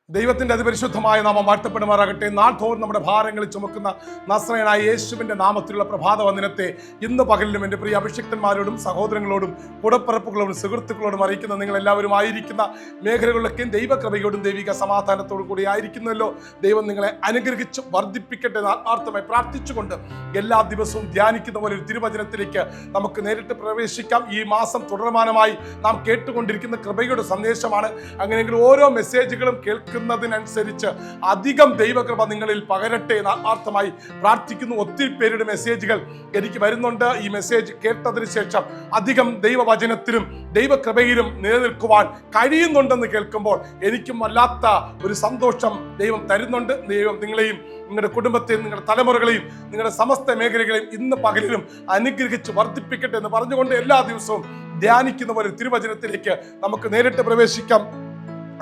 ദൈവത്തിന്റെ അതിപരിശുദ്ധമായ നാമം വാഴ്ത്തപ്പെടുമാറാകട്ടെ. നാൾ തോറും നമ്മുടെ ഭാരങ്ങളിൽ ചുമക്കുന്ന നസ്രയനായ യേശുവിന്റെ നാമത്തിലുള്ള പ്രഭാത വന്ദനത്തെ ഇന്ന് പകലിലും എൻ്റെ പ്രിയ അഭിഷിക്തന്മാരോടും സഹോദരങ്ങളോടും കൂടപ്പിറപ്പുകളോടും സുഹൃത്തുക്കളോടും അറിയിക്കുന്ന നിങ്ങൾ എല്ലാവരും ആയിരിക്കുന്ന മേഖലകളിലൊക്കെയും ദൈവകൃപയോടും ദൈവിക സമാധാനത്തോടും കൂടി ആയിരിക്കുന്നല്ലോ. ദൈവം നിങ്ങളെ അനുഗ്രഹിച്ച് വർദ്ധിപ്പിക്കട്ടെ എന്ന് ആത്മാർത്ഥമായി പ്രാർത്ഥിച്ചുകൊണ്ട് എല്ലാ ദിവസവും ധ്യാനിക്കുന്ന പോലെ ഒരു തിരുവചനത്തിലേക്ക് നമുക്ക് നേരിട്ട് പ്രവേശിക്കാം. ഈ മാസം തുടർമാനമായി നാം കേട്ടുകൊണ്ടിരിക്കുന്ന കൃപയുടെ സന്ദേശമാണ്. അങ്ങനെയെങ്കിൽ ഓരോ മെസ്സേജുകളും കേൾക്കുന്നതിനനുസരിച്ച് അധികം ദൈവകൃപ നിങ്ങളിൽ പകരട്ടെ എന്ന് ആത്മാർത്ഥമായി പ്രാർത്ഥിക്കുന്നു. ഒത്തിരി പേരുടെ മെസ്സേജുകൾ എനിക്ക് വരുന്നുണ്ട്. ഈ മെസ്സേജ് കേട്ടതിന് ശേഷം അധികം ദൈവവചനത്തിലും ദൈവകൃപയിലും നിലനിൽക്കുവാൻ കഴിയുന്നുണ്ടെന്ന് കേൾക്കുമ്പോൾ എനിക്കും വല്ലാത്ത ഒരു സന്തോഷം ദൈവം തരുന്നുണ്ട്. ദൈവം നിങ്ങളെയും നിങ്ങളുടെ കുടുംബത്തെയും നിങ്ങളുടെ തലമുറകളെയും നിങ്ങളുടെ സമസ്ത മേഖലകളെയും ഇന്ന് പകലിലും അനുഗ്രഹിച്ച് വർദ്ധിപ്പിക്കട്ടെ എന്ന് പറഞ്ഞുകൊണ്ട് എല്ലാ ദിവസവും ധ്യാനിക്കുന്ന പോലെ തിരുവചനത്തിലേക്ക് നമുക്ക് നേരിട്ട് പ്രവേശിക്കാം.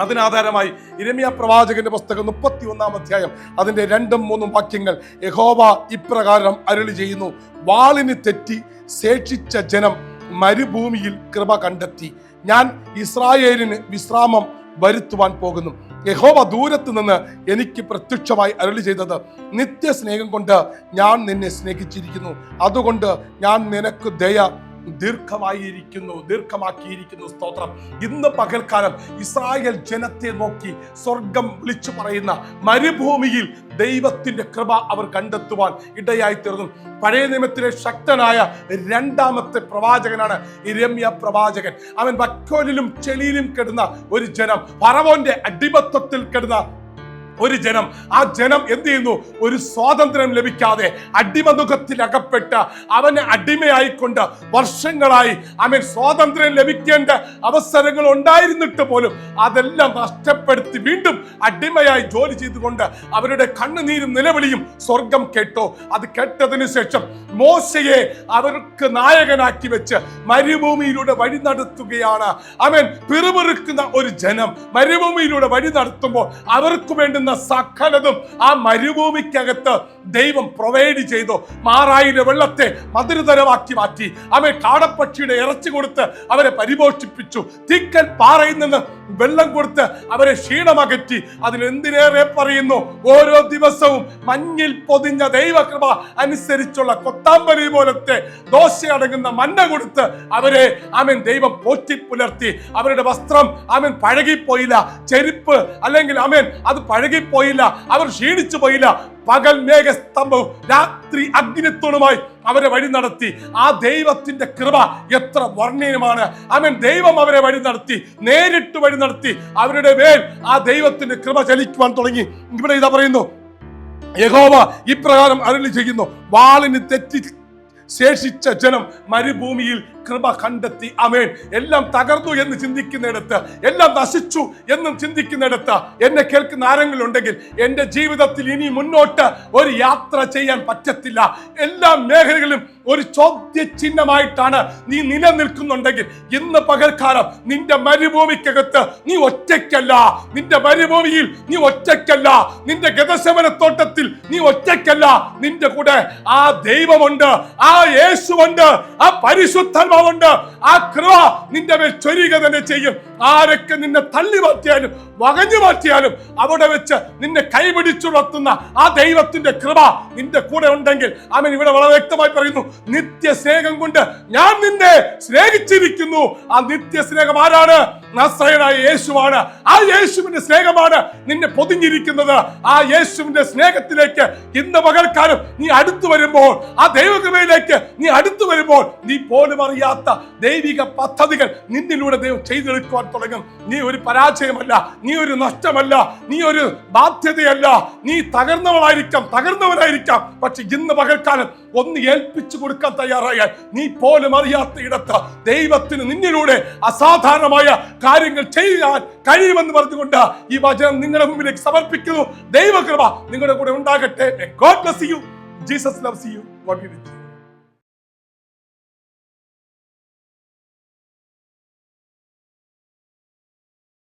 അതിനാധാരമായി യിരെമ്യാ പ്രവാചകന്റെ പുസ്തകം 31-ാം അധ്യായം അതിന്റെ 2-3 വാക്യങ്ങൾ യഹോവ ഇപ്രകാരം അരുളി ചെയ്യുന്നു: വാളിന് തെറ്റി ശേഷിച്ച ജനം മരുഭൂമിയിൽ കൃപ കണ്ടെത്തി. ഞാൻ ഇസ്രായേലിന് വിശ്രാമം വരുത്തുവാൻ പോകുന്നു. യഹോവ ദൂരത്ത് നിന്ന് എനിക്ക് പ്രത്യക്ഷമായി അരുളി ചെയ്തത്: നിത്യസ്നേഹം കൊണ്ട് ഞാൻ നിന്നെ സ്നേഹിച്ചിരിക്കുന്നു, അതുകൊണ്ട് ഞാൻ നിനക്ക് ദയ ദീർഘമാക്കിയിരിക്കുന്നു. സ്തോത്രം. ഇന്ന് പകൽക്കാലം ഇസ്രായേൽ ജനത്തെ നോക്കി സ്വർഗം വിളിച്ചു പറയുന്ന മരുഭൂമിയിൽ ദൈവത്തിന്റെ കൃപ അവർ കണ്ടെത്തുവാൻ ഇടയായി തീർന്നു. പഴയ നിയമത്തിലെ ശക്തനായ 2ാമത്തെ പ്രവാചകനാണ് യിരെമ്യാ പ്രവാചകൻ. അവൻ വക്കോലിലും ചെളിയിലും കിടന്ന ഒരു ജനം, ഫറവോന്റെ അടിമത്തത്തിൽ കിടന്ന ഒരു ജനം. ആ ജനം എന്ത് ചെയ്യുന്നു? ഒരു സ്വാതന്ത്ര്യം ലഭിക്കാതെ അടിമനുഖത്തിൽ അകപ്പെട്ട് അവന് അടിമയായിക്കൊണ്ട് വർഷങ്ങളായി അവൻ സ്വാതന്ത്ര്യം ലഭിക്കേണ്ട അവസരങ്ങൾ ഉണ്ടായിരുന്നിട്ട് പോലും അതെല്ലാം നഷ്ടപ്പെടുത്തി വീണ്ടും അടിമയായി ജോലി ചെയ്തുകൊണ്ട് അവരുടെ കണ്ണുനീരും നിലവിളിയും സ്വർഗം കേട്ടോ. അത് കേട്ടതിനു ശേഷം മോശയെ അവർക്ക് നായകനാക്കി വെച്ച് മരുഭൂമിയിലൂടെ വഴി നടത്തുകയാണ്. അവൻ പിറുപിറുക്കുന്ന ഒരു ജനം മരുഭൂമിയിലൂടെ വഴി നടത്തുമ്പോൾ അവർക്ക് വേണ്ടുന്ന സകലതും ആ മരുഭൂമിക്കകത്ത് ദൈവം പ്രൊവൈഡ് ചെയ്തു. മാറായിലെ വെള്ളത്തെ മധുരതരമാക്കി മാറ്റി. അവൻ കാടപ്പക്ഷിയുടെ ഇറച്ചി കൊടുത്ത് അവരെ പരിപോഷിപ്പിച്ചു. തീക്കൽ പാറയിൽ നിന്ന് വെള്ളം കൊടുത്ത് അവരെ ക്ഷീണമകറ്റി. അതിലെന്തിനേറെ പറയുന്നു, ഓരോ ദിവസവും മഞ്ഞിൽ പൊതിഞ്ഞ ദൈവകൃപ അനുസരിച്ചുള്ള കൊത്താമ്പരി പോലത്തെ ദോശയടങ്ങുന്ന മന്ന കൊടുത്ത് അവരെ ദൈവം പോറ്റി പുലർത്തി. അവരുടെ വസ്ത്രം പഴകിപ്പോയില്ല, ചെരുപ്പ് അല്ലെങ്കിൽ അത് പഴകിപ്പോയില്ല, അവർ ക്ഷീണിച്ചു പോയില്ല. പകൽ മേഘസ്തംഭവും രാത്രി അഗ്നിത്വനുമായി അവരെ വഴി നടത്തി. ആ ദൈവത്തിന്റെ കൃപ എത്ര വർണ്ണീയമാണ്. ദൈവം അവരെ വഴി നടത്തി, നേരിട്ട് വഴി നടത്തി. അവരുടെ മേൽ ആ ദൈവത്തിന്റെ കൃപ ചലിക്കുവാൻ തുടങ്ങി. ഇവിടെ ഇതാ പറയുന്നു, യഹോവ ഇപ്രകാരം അരുളി ചെയ്യുന്നു: വാളിന് തെറ്റി ശേഷിച്ച ജനം മരുഭൂമിയിൽ കൃപ കണ്ടെത്തി. ആമേൻ. എല്ലാം തകർന്നു എന്ന് ചിന്തിക്കുന്നിടത്ത്, എല്ലാം നശിച്ചു എന്നും ചിന്തിക്കുന്നിടത്ത് എന്നെ കേൾക്കുന്ന ആരെങ്കിലും ഉണ്ടെങ്കിൽ എൻ്റെ ജീവിതത്തിൽ ഇനി മുന്നോട്ട് ഒരു യാത്ര ചെയ്യാൻ പറ്റത്തില്ല. എല്ലാ മേഖലകളിലും ഒരു ചോദ്യചിഹ്നമായിട്ടാണ് നീ നിലനിൽക്കുന്നുണ്ടെങ്കിൽ ഇന്ന് പകൽക്കാലം നിന്റെ മരുഭൂമിക്കകത്ത് നീ ഒറ്റയ്ക്കല്ല. നിന്റെ മരുഭൂമിയിൽ നീ ഒറ്റയ്ക്കല്ല. നിന്റെ ഗതശമനത്തോട്ടത്തിൽ നീ ഒറ്റയ്ക്കല്ല. നിന്റെ കൂടെ ആ ദൈവമുണ്ട്, ആ യേശുവുണ്ട്, ആ പരിശുദ്ധാത്മാവുണ്ട്. ആ കൃപ നിന്റെ മേൽ ചൊരിയുക തന്നെ ചെയ്യും. ആരൊക്കെ നിന്നെ തള്ളി മാറ്റിയാലും വകഞ്ഞു മാറ്റിയാലും അവിടെ വെച്ച് നിന്നെ കൈപിടിച്ചുണർത്തുന്ന ആ ദൈവത്തിന്റെ കൃപ നിന്റെ കൂടെ ഉണ്ടെങ്കിൽ ഇവിടെ വളരെ വ്യക്തമായി പറയുന്നു: നിത്യസ്നേഹം കൊണ്ട് ഞാൻ നിന്നെ സ്നേഹിച്ചിരിക്കുന്നു. ആ നിത്യസ്നേഹം ആരാണ്? നസ്രയനായ യേശുവാണ്. ആ യേശുവിന്റെ സ്നേഹമാണ് നിന്നെ പൊതിഞ്ഞിരിക്കുന്നത്. ആ യേശുവിന്റെ സ്നേഹത്തിലേക്ക് ഇന്ന് പകൽക്കാലം നീ അടുത്തു വരുമ്പോൾ, ആ ദൈവകൃപയിലേക്ക് നീ അടുത്തു വരുമ്പോൾ, നീ പോലും അറിയാത്ത ദൈവിക പദ്ധതികൾ നിന്നിലൂടെ ദൈവം ചെയ്തെടുക്കുവാൻ തുടങ്ങും. നീ ഒരു പരാജയമല്ല, നീ ഒരു നഷ്ടമല്ല, നീ ഒരു ബാധ്യതയല്ല. നീ തകർന്നവനായിരിക്കാം. പക്ഷെ ഇന്ന് പകൽക്കാലം ഒന്ന് ഏൽപ്പിച്ചു കൊടുക്കാൻ തയ്യാറായാൽ നീ പോലും അറിയാത്ത ഇടത്ത് ദൈവത്തിന് നിന്നിലൂടെ അസാധാരണമായ കാര്യങ്ങൾ ചെയ്യാൻ കഴിയുമെന്ന് പറഞ്ഞുകൊണ്ട് ഈ വചനം നിങ്ങളുടെ മുമ്പിലേക്ക് സമർപ്പിക്കുന്നു. ദൈവകൃപ നിങ്ങളുടെ കൂടെ ഉണ്ടാകട്ടെ. God bless you. Jesus loves you. God be with you.